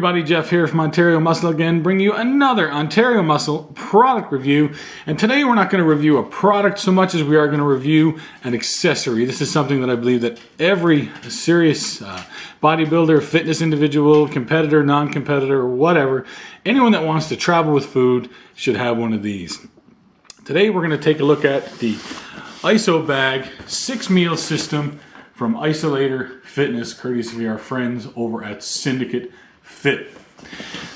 everybody, Jeff here from Ontario Muscle again, bringing you another Ontario Muscle product review. And today we're not going to review a product so much as we are going to review an accessory. This is something that I believe that every serious bodybuilder, fitness individual, competitor, non-competitor, whatever, anyone that wants to travel with food should have one of these. Today we're going to take a look at the ISO bag 6-meal system from Isolator Fitness, courtesy of our friends over at Syndicate Fit.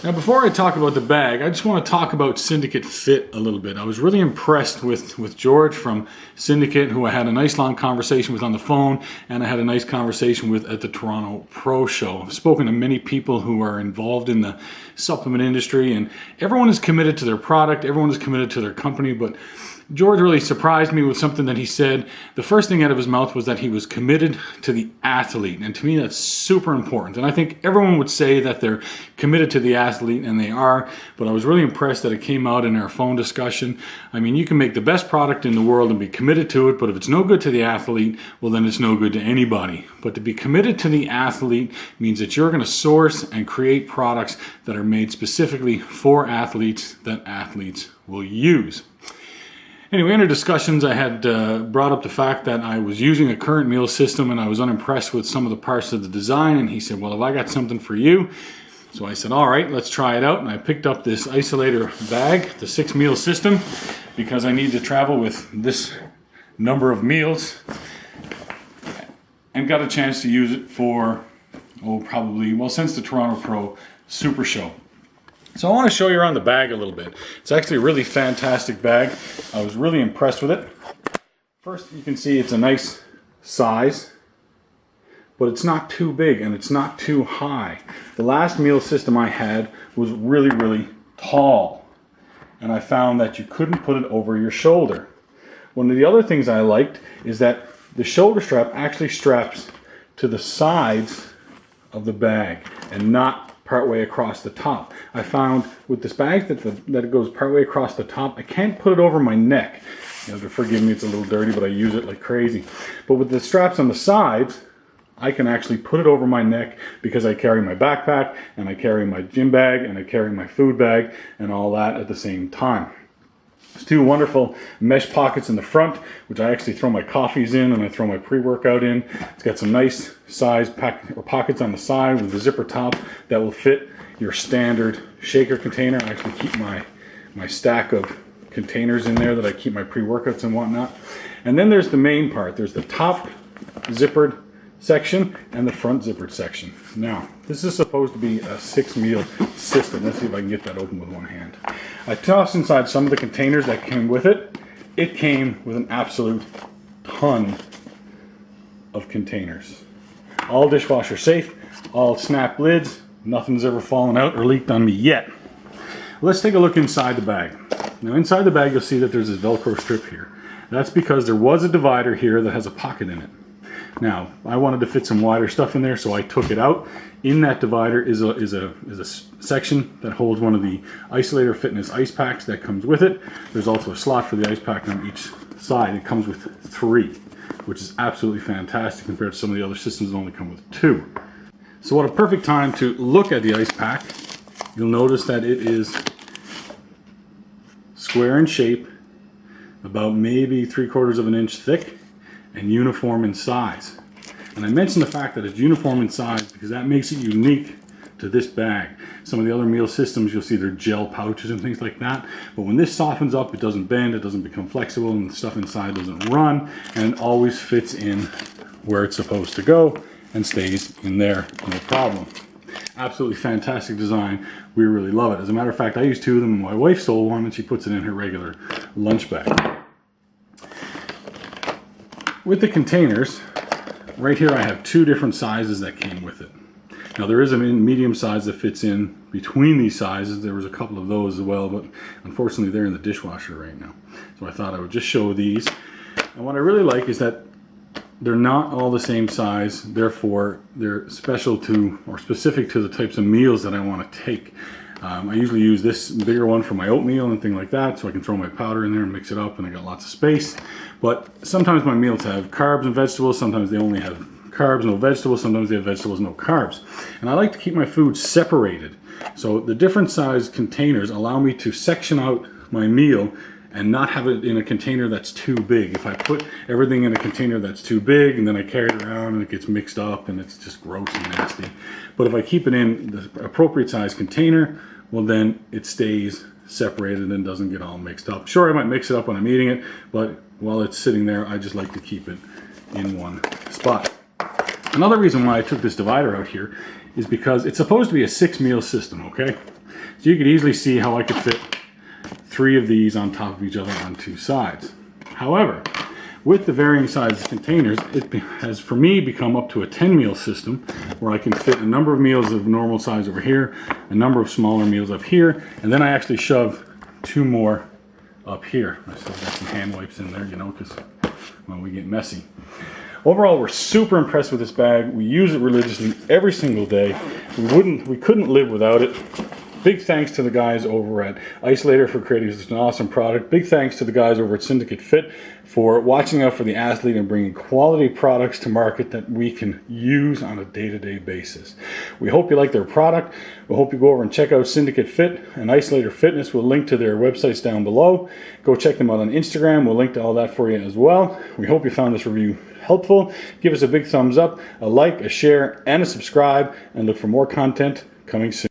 Now, before I talk about the bag, I just want to talk about Syndicate Fit a little bit. I was really impressed with George from Syndicate, who I had a nice long conversation with on the phone, and I had a nice conversation with at the Toronto Pro Show. I've spoken to many people who are involved in the supplement industry, and everyone is committed to their product, everyone is committed to their company, but George really surprised me with something that he said. The first thing out of his mouth was that he was committed to the athlete. And to me, that's super important. And I think everyone would say that they're committed to the athlete, and they are. But I was really impressed that it came out in our phone discussion. I mean, you can make the best product in the world and be committed to it, but if it's no good to the athlete, well, then it's no good to anybody. But to be committed to the athlete means that you're going to source and create products that are made specifically for athletes that athletes will use. Anyway, in our discussions, I had brought up the fact that I was using a current meal system and I was unimpressed with some of the parts of the design, and he said, well, have I got something for you? So I said, all right, let's try it out, and I picked up this Isolator bag, the 6-meal system, because I need to travel with this number of meals, and got a chance to use it for, since the Toronto Pro Super Show. So I want to show you around the bag a little bit. It's actually a really fantastic bag. I was really impressed with it. First, you can see it's a nice size, but it's not too big and it's not too high. The last meal system I had was really, really tall, and I found that you couldn't put it over your shoulder. One of the other things I liked is that the shoulder strap actually straps to the sides of the bag and not partway across the top. I found with this bag that it goes partway across the top. I can't put it over my neck. You know, forgive me, it's a little dirty, but I use it like crazy. But with the straps on the sides, I can actually put it over my neck because I carry my backpack and I carry my gym bag and I carry my food bag and all that at the same time. There's 2 wonderful mesh pockets in the front, which I actually throw my coffees in and I throw my pre-workout in. It's got some nice size pockets on the side with the zipper top that will fit your standard shaker container. I actually keep my stack of containers in there that I keep my pre-workouts and whatnot. And then there's the main part. There's the top zippered section and the front zippered section. Now, this is supposed to be a 6-meal system. Let's see if I can get that open with one hand. I tossed inside some of the containers that came with it. It came with an absolute ton of containers. All dishwasher safe, all snap lids, nothing's ever fallen out or leaked on me yet. Let's take a look inside the bag. Now, inside the bag you'll see that there's this Velcro strip here. That's because there was a divider here that has a pocket in it. Now, I wanted to fit some wider stuff in there, so I took it out. In that divider is a section that holds one of the Isolator Fitness ice packs that comes with it. There's also a slot for the ice pack on each side. It comes with 3, which is absolutely fantastic compared to some of the other systems that only come with 2. So what a perfect time to look at the ice pack. You'll notice that it is square in shape, about maybe 3/4 of an inch thick, and uniform in size. And I mention the fact that it's uniform in size because that makes it unique to this bag. Some of the other meal systems, you'll see they're gel pouches and things like that, but when this softens up, it doesn't bend, it doesn't become flexible, and the stuff inside doesn't run, and it always fits in where it's supposed to go and stays in there, no problem. Absolutely fantastic design. We really love it. As a matter of fact, I use 2 of them, and my wife sold one and she puts it in her regular lunch bag. With the containers, right here I have 2 different sizes that came with it. Now, there is a medium size that fits in between these sizes. There was a couple of those as well, but unfortunately they're in the dishwasher right now. So I thought I would just show these. And what I really like is that they're not all the same size, therefore they're special to or specific to the types of meals that I want to take. I usually use this bigger one for my oatmeal and things like that, so I can throw my powder in there and mix it up, and I got lots of space. But sometimes my meals have carbs and vegetables, sometimes they only have carbs, no vegetables. Sometimes they have vegetables, no carbs. And I like to keep my food separated. So the different size containers allow me to section out my meal and not have it in a container that's too big. If I put everything in a container that's too big and then I carry it around and it gets mixed up and it's just gross and nasty. But if I keep it in the appropriate size container, well then it stays separated and doesn't get all mixed up. Sure, I might mix it up when I'm eating it, but while it's sitting there, I just like to keep it in one spot. Another reason why I took this divider out here is because it's supposed to be a 6-meal system, okay? So you could easily see how I could fit 3 of these on top of each other on 2 sides. However, with the varying size containers, it has, for me, become up to a 10-meal system where I can fit a number of meals of normal size over here, a number of smaller meals up here, and then I actually shove 2 more up here. I still got some hand wipes in there, you know, because, well, we get messy. Overall, we're super impressed with this bag. We use it religiously every single day. We couldn't live without it. Big thanks to the guys over at Isolator for creating such an awesome product. Big thanks to the guys over at Syndicate Fit for watching out for the athlete and bringing quality products to market that we can use on a day-to-day basis. We hope you like their product. We hope you go over and check out Syndicate Fit and Isolator Fitness. We'll link to their websites down below. Go check them out on Instagram. We'll link to all that for you as well. We hope you found this review helpful. Give us a big thumbs up, a like, a share, and a subscribe, and look for more content coming soon.